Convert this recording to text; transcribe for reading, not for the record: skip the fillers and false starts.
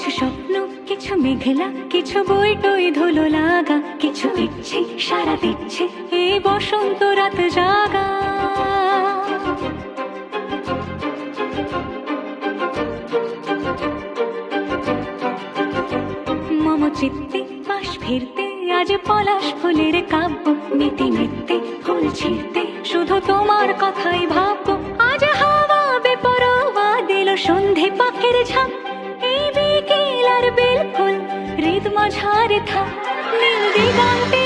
কিছু স্বপ্ন, কিছু মেঘলা, কিছু বই টই ধুলো লাগা, কিছু ইচ্ছে সারা দিচ্ছে এই বসন্ত রাত জাগা। মম চিত্তে পাশ ফিরতে আজ পলাশ ফুলের কাব্য, নিতে নিতে ফুল ছিঁড়তে শুধু তোমার কথাই ভাববো। আজ হাওয়া বেপরোয়া দিল সন্ধে পাখির ঝাঁক, এই বিকেল আর বেলফুল হৃদ মাঝারে থাক নীল দিগন্তে